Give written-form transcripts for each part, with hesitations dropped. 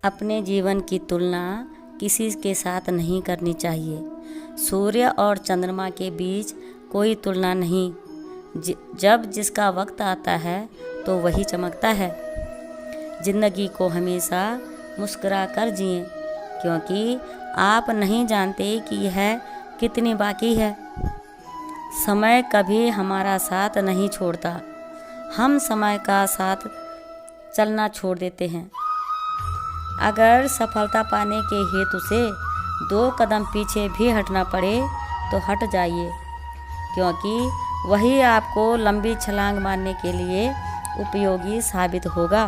अपने जीवन की तुलना किसी के साथ नहीं करनी चाहिए। सूर्य और चंद्रमा के बीच कोई तुलना नहीं। जब जिसका वक्त आता है तो वही चमकता है। ज़िंदगी को हमेशा मुस्कुरा कर जिएं, क्योंकि आप नहीं जानते कि यह कितनी बाकी है। समय कभी हमारा साथ नहीं छोड़ता, हम समय का साथ चलना छोड़ देते हैं। अगर सफलता पाने के हेतु से 2 कदम पीछे भी हटना पड़े तो हट जाइए, क्योंकि वही आपको लंबी छलांग मारने के लिए उपयोगी साबित होगा।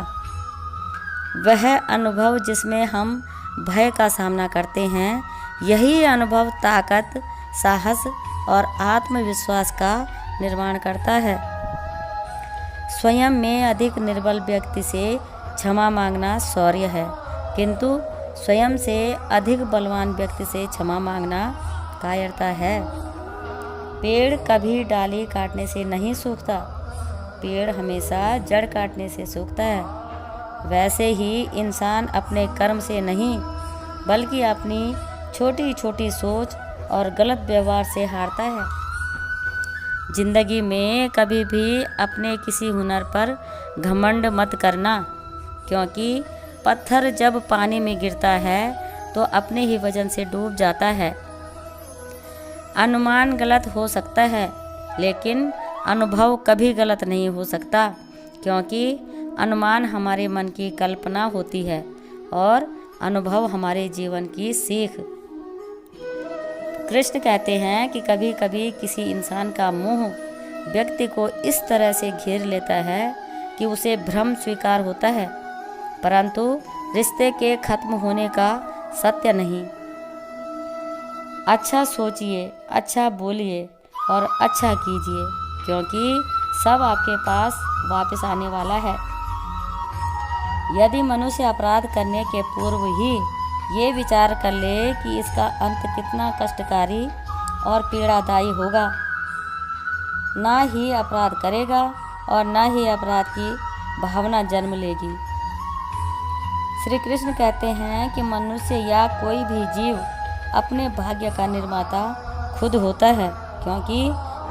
वह अनुभव जिसमें हम भय का सामना करते हैं, यही अनुभव ताकत, साहस और आत्मविश्वास का निर्माण करता है। स्वयं में अधिक निर्बल व्यक्ति से क्षमा मांगना शौर्य है, किंतु स्वयं से अधिक बलवान व्यक्ति से क्षमा मांगना कायरता है। पेड़ कभी डाली काटने से नहीं सूखता, पेड़ हमेशा जड़ काटने से सूखता है। वैसे ही इंसान अपने कर्म से नहीं, बल्कि अपनी छोटी छोटी सोच और गलत व्यवहार से हारता है। जिंदगी में कभी भी अपने किसी हुनर पर घमंड मत करना, क्योंकि पत्थर जब पानी में गिरता है तो अपने ही वजन से डूब जाता है। अनुमान गलत हो सकता है, लेकिन अनुभव कभी गलत नहीं हो सकता, क्योंकि अनुमान हमारे मन की कल्पना होती है और अनुभव हमारे जीवन की सीख। कृष्ण कहते हैं कि कभी कभी किसी इंसान का मोह व्यक्ति को इस तरह से घेर लेता है कि उसे भ्रम स्वीकार होता है, परंतु रिश्ते के खत्म होने का सत्य नहीं। अच्छा सोचिए, अच्छा बोलिए और अच्छा कीजिए, क्योंकि सब आपके पास वापस आने वाला है। यदि मनुष्य अपराध करने के पूर्व ही ये विचार कर ले कि इसका अंत कितना कष्टकारी और पीड़ादायी होगा, ना ही अपराध करेगा और ना ही अपराध की भावना जन्म लेगी। श्री कृष्ण कहते हैं कि मनुष्य या कोई भी जीव अपने भाग्य का निर्माता खुद होता है, क्योंकि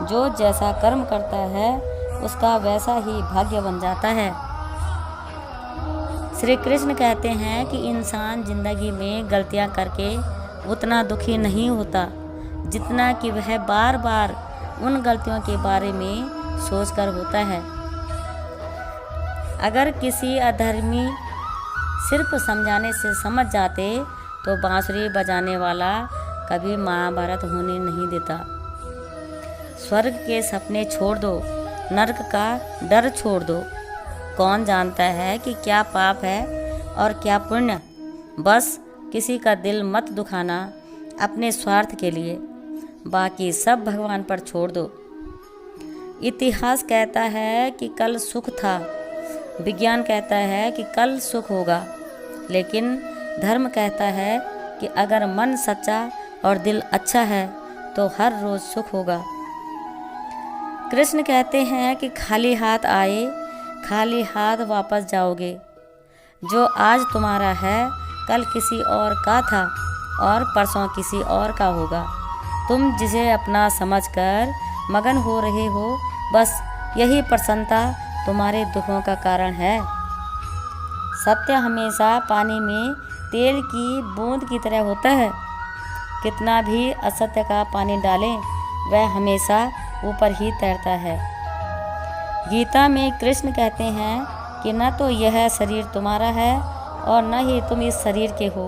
जो जैसा कर्म करता है उसका वैसा ही भाग्य बन जाता है। श्री कृष्ण कहते हैं कि इंसान जिंदगी में गलतियां करके उतना दुखी नहीं होता जितना कि वह बार बार उन गलतियों के बारे में सोचकर होता है। अगर किसी अधर्मी सिर्फ समझाने से समझ जाते तो बांसुरी बजाने वाला कभी महाभारत होने नहीं देता। स्वर्ग के सपने छोड़ दो, नरक का डर छोड़ दो। कौन जानता है कि क्या पाप है और क्या पुण्य। बस किसी का दिल मत दुखाना अपने स्वार्थ के लिए, बाकी सब भगवान पर छोड़ दो। इतिहास कहता है कि कल सुख था, विज्ञान कहता है कि कल सुख होगा, लेकिन धर्म कहता है कि अगर मन सच्चा और दिल अच्छा है तो हर रोज सुख होगा। कृष्ण कहते हैं कि खाली हाथ आए, खाली हाथ वापस जाओगे। जो आज तुम्हारा है कल किसी और का था और परसों किसी और का होगा। तुम जिसे अपना समझकर मगन हो रहे हो, बस यही प्रसन्नता तुम्हारे दुखों का कारण है। सत्य हमेशा पानी में तेल की बूंद की तरह होता है। कितना भी असत्य का पानी डालें, वह हमेशा ऊपर ही तैरता है। गीता में कृष्ण कहते हैं कि न तो यह शरीर तुम्हारा है और न ही तुम इस शरीर के हो।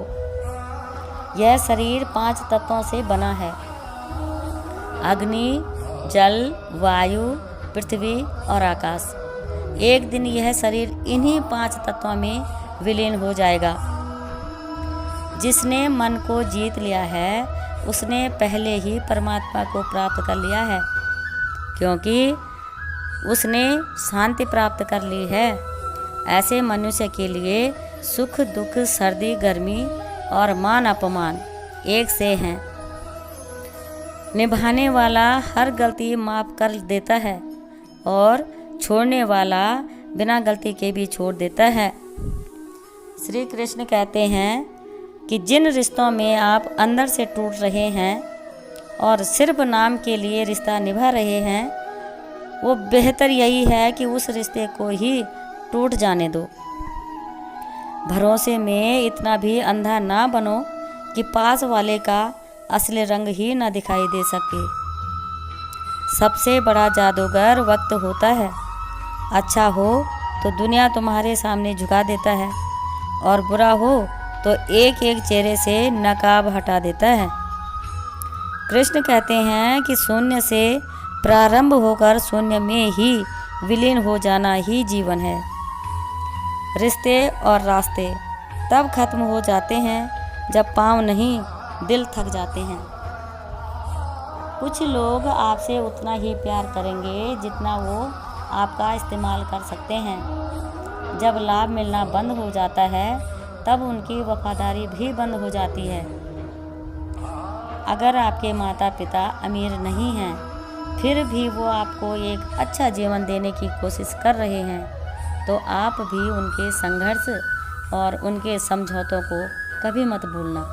यह शरीर 5 तत्वों से बना है: अग्नि, जल, वायु, पृथ्वी और आकाश। एक दिन यह शरीर इन्हीं 5 तत्वों में विलीन हो जाएगा। जिसने मन को जीत लिया है उसने पहले ही परमात्मा को प्राप्त कर लिया है, क्योंकि उसने शांति प्राप्त कर ली है। ऐसे मनुष्य के लिए सुख दुख, सर्दी गर्मी और मान अपमान एक से हैं। निभाने वाला हर गलती माफ़ कर देता है और छोड़ने वाला बिना गलती के भी छोड़ देता है। श्री कृष्ण कहते हैं कि जिन रिश्तों में आप अंदर से टूट रहे हैं और सिर्फ नाम के लिए रिश्ता निभा रहे हैं, वो बेहतर यही है कि उस रिश्ते को ही टूट जाने दो। भरोसे में इतना भी अंधा ना बनो कि पास वाले का असली रंग ही ना दिखाई दे सके। सबसे बड़ा जादूगर वक्त होता है। अच्छा हो तो दुनिया तुम्हारे सामने झुका देता है और बुरा हो तो एक एक चेहरे से नकाब हटा देता है। कृष्ण कहते हैं कि शून्य से प्रारंभ होकर शून्य में ही विलीन हो जाना ही जीवन है। रिश्ते और रास्ते तब खत्म हो जाते हैं जब पाँव नहीं दिल थक जाते हैं। कुछ लोग आपसे उतना ही प्यार करेंगे जितना वो आपका इस्तेमाल कर सकते हैं। जब लाभ मिलना बंद हो जाता है तब उनकी वफादारी भी बंद हो जाती है। अगर आपके माता पिता अमीर नहीं हैं फिर भी वो आपको एक अच्छा जीवन देने की कोशिश कर रहे हैं, तो आप भी उनके संघर्ष और उनके समझौतों को कभी मत भूलना।